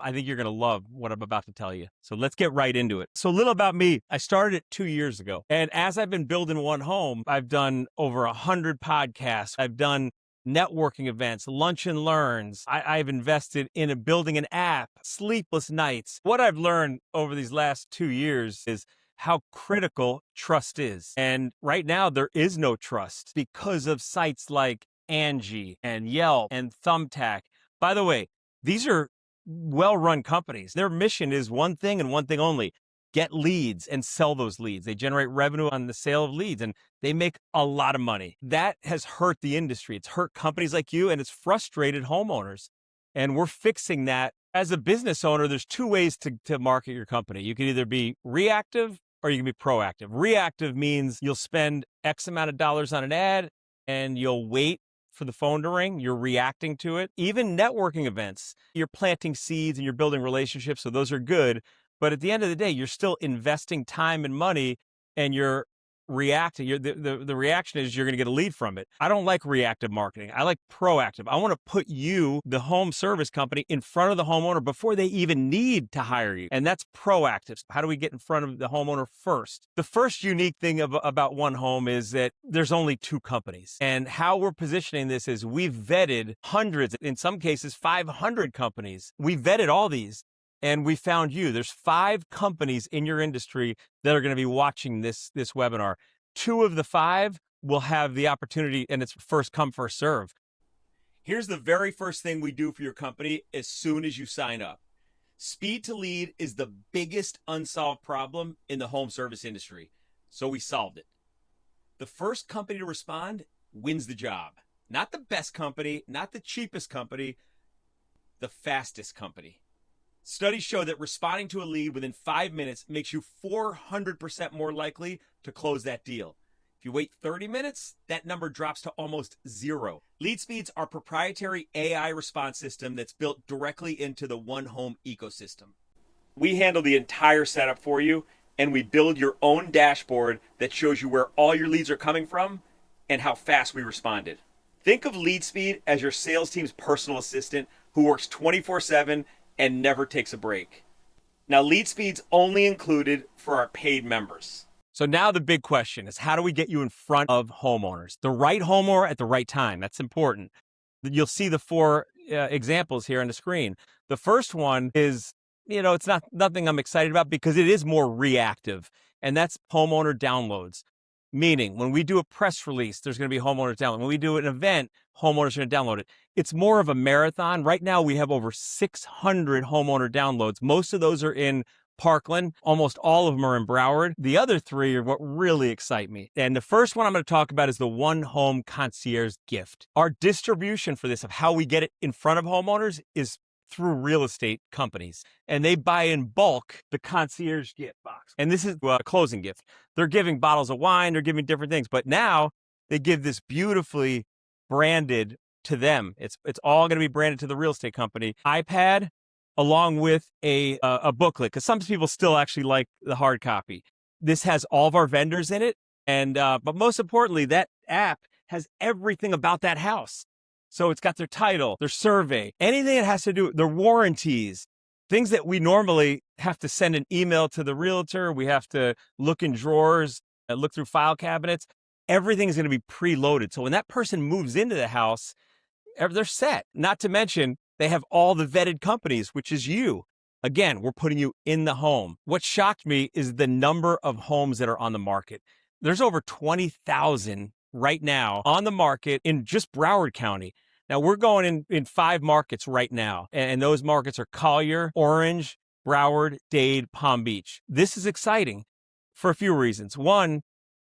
I think you're going to love what I'm about to tell you. So let's get right into it. So a little about me. I started it 2 years ago. And as I've been building One Home, I've done over 100 podcasts. I've done networking events, lunch and learns. I've invested in building an app, sleepless nights. What I've learned over these last 2 years is how critical trust is. And right now there is no trust because of sites like Angie and Yelp and Thumbtack. By the way, these are well-run companies. Their mission is one thing and one thing only: get leads and sell those leads. They generate revenue on the sale of leads, and they make a lot of money. That has hurt the industry. It's hurt companies like you, and it's frustrated homeowners. And we're fixing that. As a business owner, there's two ways to market your company. You can either be reactive or you can be proactive. Reactive means you'll spend X amount of dollars on an ad and you'll wait for the phone to ring. You're reacting to it. Even networking events, you're planting seeds and you're building relationships. So those are good. But at the end of the day, you're still investing time and money, and you're reacting. The reaction is you're going to get a lead from it. I don't like reactive marketing. I like proactive. I want to put you, the home service company, in front of the homeowner before they even need to hire you. And that's proactive. So how do we get in front of the homeowner first? The first unique thing about One Home is that there's only 2 companies. And how we're positioning this is we've vetted hundreds, in some cases 500 companies. We vetted all these. And we found you. There's 5 companies in your industry that are going to be watching this webinar. 2 of the 5 will have the opportunity, and it's first come, first serve. Here's the very first thing we do for your company as soon as you sign up. Speed to lead is the biggest unsolved problem in the home service industry. So we solved it. The first company to respond wins the job. Not the best company, not the cheapest company, the fastest company. Studies show that responding to a lead within 5 minutes makes you 400% more likely to close that deal. If you wait 30 minutes, that number drops to almost 0. LeadSpeed's our proprietary AI response system that's built directly into the One Home ecosystem. We handle the entire setup for you, and we build your own dashboard that shows you where all your leads are coming from and how fast we responded. Think of LeadSpeed as your sales team's personal assistant who works 24/7 and never takes a break. Now, LeadSpeed's only included for our paid members. So now the big question is, how do we get you in front of homeowners? The right homeowner at the right time. That's important. You'll see the 4 examples here on the screen. The first one is, it's nothing I'm excited about because it is more reactive, and that's homeowner downloads. Meaning, when we do a press release, there's going to be homeowners download. When we do an event, homeowners are going to download it. It's more of a marathon. Right now, we have over 600 homeowner downloads. Most of those are in Parkland. Almost all of them are in Broward. The other 3 are what really excite me. And the first one I'm going to talk about is the One Home Concierge Gift. Our distribution for this, of how we get it in front of homeowners, is through real estate companies, and they buy in bulk the concierge gift box. And this is a closing gift. They're giving bottles of wine, they're giving different things, but now they give this beautifully branded to them. It's all going to be branded to the real estate company. iPad, along with a booklet, because some people still actually like the hard copy. This has all of our vendors in it, and but most importantly, that app has everything about that house. So it's got their title, their survey, anything that has to do with their warranties, things that we normally have to send an email to the realtor. We have to look in drawers, look through file cabinets. Everything is going to be preloaded. So when that person moves into the house, they're set. Not to mention, they have all the vetted companies, which is you. Again, we're putting you in the home. What shocked me is the number of homes that are on the market. There's over 20,000 right now on the market in just Broward County. Now we're going in 5 markets right now, and those markets are Collier, Orange, Broward, Dade, Palm Beach. This is exciting for a few reasons. One,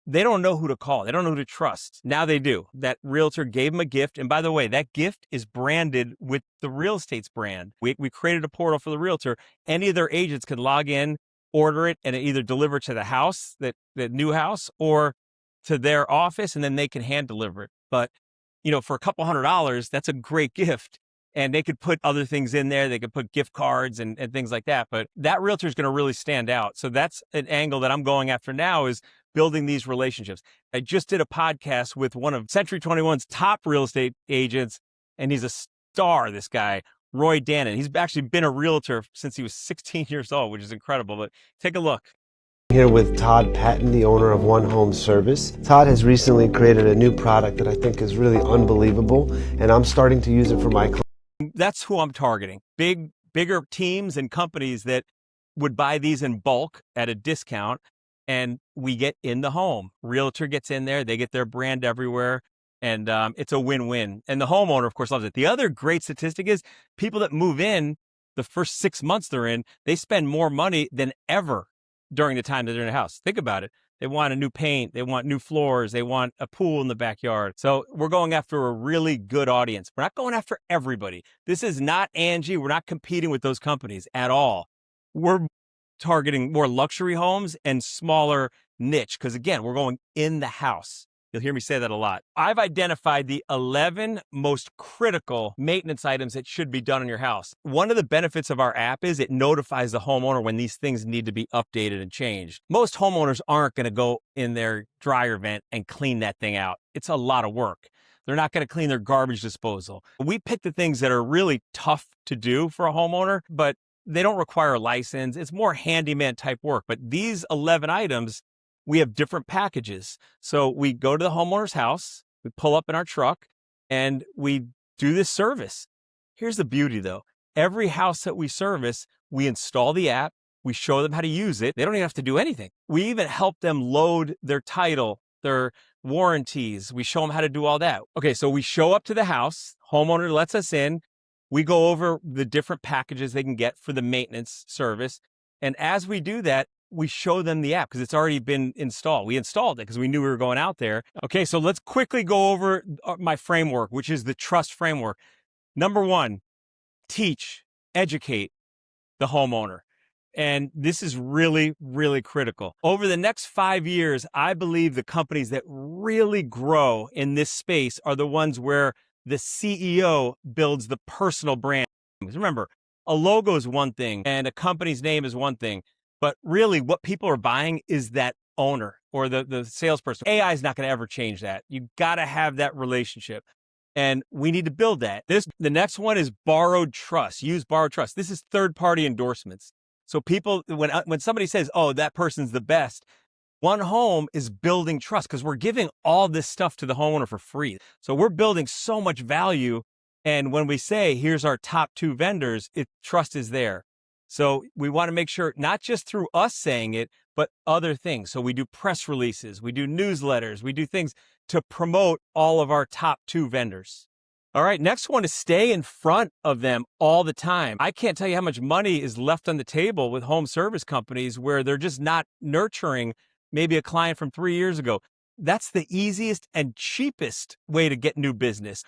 they don't know who to call. They don't know who to trust. Now they do. That realtor gave them a gift. And by the way, that gift is branded with the real estate's brand. We created a portal for the realtor. Any of their agents can log in, order it, and it either deliver to the house, that new house, or to their office, and then they can hand deliver it. But, for a couple $100, that's a great gift. And they could put other things in there. They could put gift cards and things like that. But that realtor is going to really stand out. So that's an angle that I'm going after now, is building these relationships. I just did a podcast with one of Century 21's top real estate agents, and he's a star, this guy. Roy Dannon. He's actually been a realtor since he was 16 years old, which is incredible, but take a look. Here with Todd Patton, the owner of One Home Service. Todd has recently created a new product that I think is really unbelievable, and I'm starting to use it for my clients. That's who I'm targeting. Bigger teams and companies that would buy these in bulk at a discount, and we get in the home. Realtor gets in there, they get their brand everywhere, and it's a win-win. And the homeowner, of course, loves it. The other great statistic is people that move in, the first 6 months they're in, they spend more money than ever during the time that they're in a house. Think about it. They want a new paint, they want new floors, they want a pool in the backyard. So we're going after a really good audience. We're not going after everybody. This is not Angie. We're not competing with those companies at all. We're targeting more luxury homes and smaller niche because, again, we're going in the house. You'll hear me say that a lot. I've identified the 11 most critical maintenance items that should be done in your house. One of the benefits of our app is it notifies the homeowner when these things need to be updated and changed. Most homeowners aren't going to go in their dryer vent and clean that thing out. It's a lot of work. They're not going to clean their garbage disposal. We pick the things that are really tough to do for a homeowner, but they don't require a license. It's more handyman type work. But these 11 items, we have different packages. So we go to the homeowner's house, we pull up in our truck, and we do this service. Here's the beauty though. Every house that we service, we install the app, we show them how to use it. They don't even have to do anything. We even help them load their title, their warranties. We show them how to do all that. Okay, so we show up to the house, homeowner lets us in, we go over the different packages they can get for the maintenance service. And as we do that, we show them the app because it's already been installed. We installed it because we knew we were going out there. Okay, so let's quickly go over my framework, which is the trust framework. Number one, teach, educate the homeowner. And this is really, really critical. Over the next 5 years, I believe the companies that really grow in this space are the ones where the CEO builds the personal brand. Remember, a logo is one thing and a company's name is one thing, but really what people are buying is that owner or the salesperson. AI is not going to ever change that. You got to have that relationship. And we need to build that. The next one is borrowed trust. Use borrowed trust. This is third-party endorsements. So people, when somebody says, oh, that person's the best, One Home is building trust because we're giving all this stuff to the homeowner for free. So we're building so much value. And when we say, here's our top 2 vendors, trust is there. So we want to make sure, not just through us saying it, but other things. So we do press releases, we do newsletters, we do things to promote all of our top 2 vendors. All right, next one is stay in front of them all the time. I can't tell you how much money is left on the table with home service companies where they're just not nurturing maybe a client from 3 years ago. That's the easiest and cheapest way to get new business.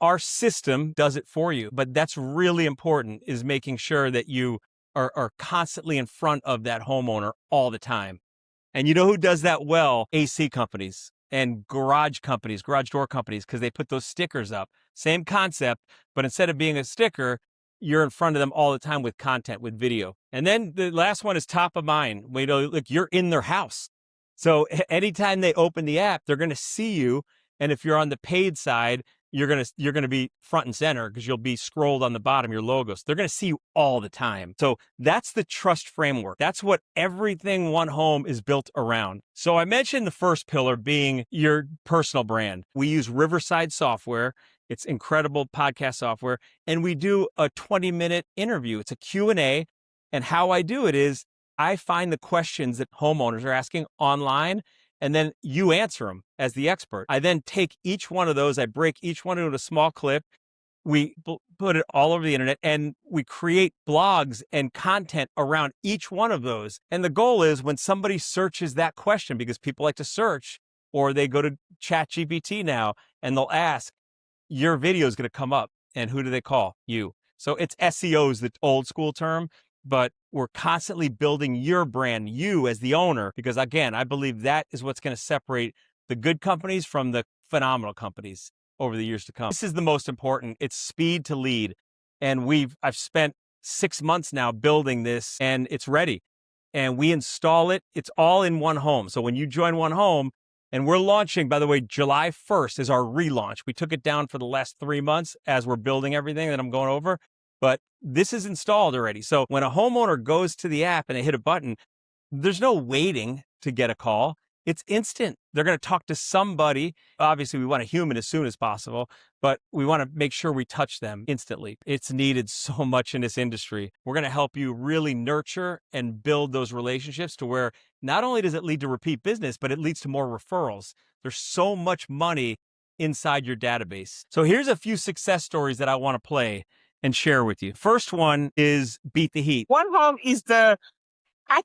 Our system does it for you, but that's really important, is making sure that you are constantly in front of that homeowner all the time. And you know who does that well? AC companies and garage companies, garage door companies, because they put those stickers up. Same concept, but instead of being a sticker, you're in front of them all the time with content, with video. And then the last one is top of mind. Look, you're in their house. So anytime they open the app, they're going to see you. And if you're on the paid side, you're going to be front and center because you'll be scrolled on the bottom, your logos. They're going to see you all the time. So that's the trust framework. That's what everything One Home is built around. So I mentioned the first pillar being your personal brand. We use Riverside software. It's incredible podcast software. And we do a 20-minute interview. It's a Q&A. And how I do it is I find the questions that homeowners are asking online, and then you answer them as the expert. I then take each one of those, I break each one into a small clip. We put it all over the internet, and we create blogs and content around each one of those. And the goal is when somebody searches that question, because people like to search, or they go to ChatGPT now and they'll ask, your video is going to come up. And who do they call? You. So it's SEO is the old school term, but we're constantly building your brand, you as the owner, because again, I believe that is what's going to separate the good companies from the phenomenal companies over the years to come. This is the most important. It's speed to lead. And I've spent 6 months now building this, and it's ready. And we install it. It's all in One Home. So when you join One Home, and we're launching, by the way, July 1st is our relaunch. We took it down for the last 3 months as we're building everything that I'm going over. but this is installed already. So when a homeowner goes to the app and they hit a button, there's no waiting to get a call. It's instant. They're going to talk to somebody. Obviously, we want a human as soon as possible, but we want to make sure we touch them instantly. It's needed so much in this industry. We're going to help you really nurture and build those relationships to where not only does it lead to repeat business, but it leads to more referrals. There's so much money inside your database. So here's a few success stories that I want to play and share with you. First one is Beat the Heat. One Home is I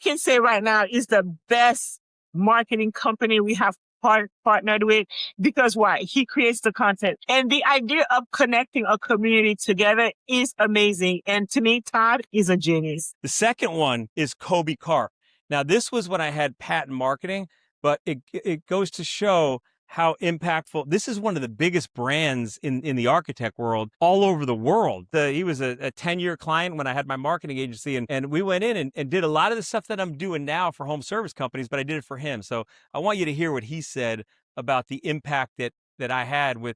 can say right now, is the best marketing company we have partnered with, because why? He creates the content. And the idea of connecting a community together is amazing. And to me, Todd is a genius. The second one is Kobe Carp. Now, this was when I had patent marketing, but it goes to show how impactful. This is one of the biggest brands in the architect world all over the world. He was a 10-year client when I had my marketing agency, and we went in and did a lot of the stuff that I'm doing now for home service companies, but I did it for him. So I want you to hear what he said about the impact that I had with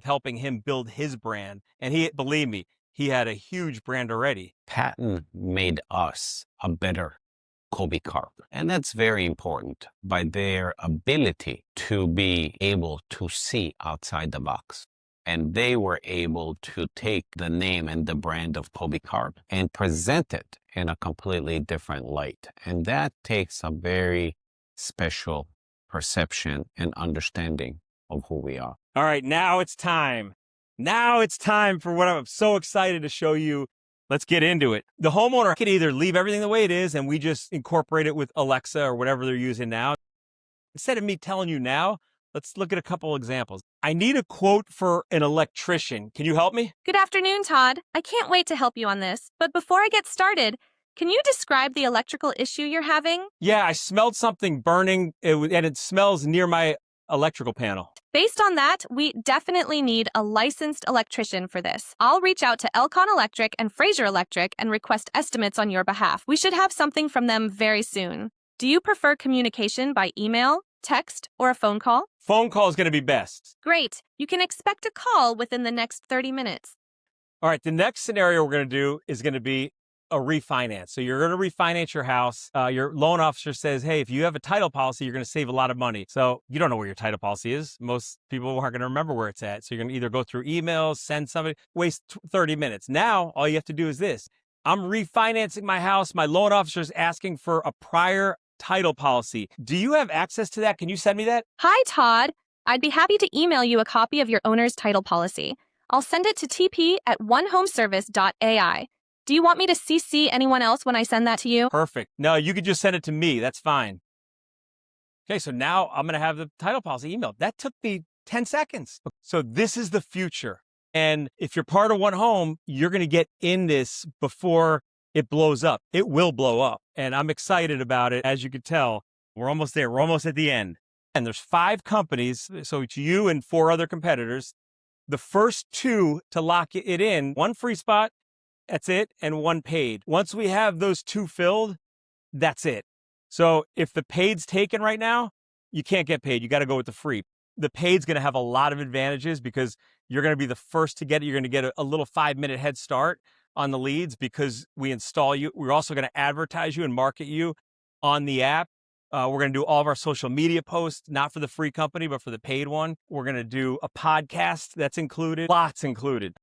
helping him build his brand. And believe me, he had a huge brand already. Patent made us a better Kobe Carp. And that's very important by their ability to be able to see outside the box. And they were able to take the name and the brand of Kobe Carp and present it in a completely different light. And that takes a very special perception and understanding of who we are. All right, now it's time. Now it's time for what I'm so excited to show you. Let's get into it. The homeowner can either leave everything the way it is and we just incorporate it with Alexa or whatever they're using now. Instead of me telling you now, let's look at a couple examples. I need a quote for an electrician. Can you help me? Good afternoon, Todd. I can't wait to help you on this. But before I get started, can you describe the electrical issue you're having? Yeah, I smelled something burning and it smells near my electrical panel. Based on that, we definitely need a licensed electrician for this. I'll reach out to Elcon Electric and Fraser Electric and request estimates on your behalf. We should have something from them very soon. Do you prefer communication by email, text, or a phone call? Phone call is going to be best. Great. You can expect a call within the next 30 minutes. All right, the next scenario we're going to do is going to be a refinance. So you're going to refinance your house. Your loan officer says, hey, if you have a title policy, you're going to save a lot of money. So you don't know where your title policy is. Most people aren't going to remember where it's at. So you're going to either go through emails, send somebody, waste 30 minutes. Now, all you have to do is this. I'm refinancing my house. My loan officer is asking for a prior title policy. Do you have access to that? Can you send me that? Hi, Todd. I'd be happy to email you a copy of your owner's title policy. I'll send it to tp@onehomeservice.ai. Do you want me to CC anyone else when I send that to you? Perfect. No, you could just send it to me. That's fine. Okay, so now I'm going to have the title policy emailed. That took me 10 seconds. So this is the future. And if you're part of One Home, you're going to get in this before it blows up. It will blow up. And I'm excited about it. As you can tell, we're almost there. We're almost at the end. And there's 5 companies. So it's you and 4 other competitors. The first 2 to lock it in, 1 free spot, that's it, and 1 paid. Once we have those 2 filled, that's it. So if the paid's taken right now, you can't get paid. You got to go with the free. The paid's going to have a lot of advantages because you're going to be the first to get it. You're going to get a little 5-minute head start on the leads because we install you. We're also going to advertise you and market you on the app. We're going to do all of our social media posts, not for the free company, but for the paid one. We're going to do a podcast that's included, lots included.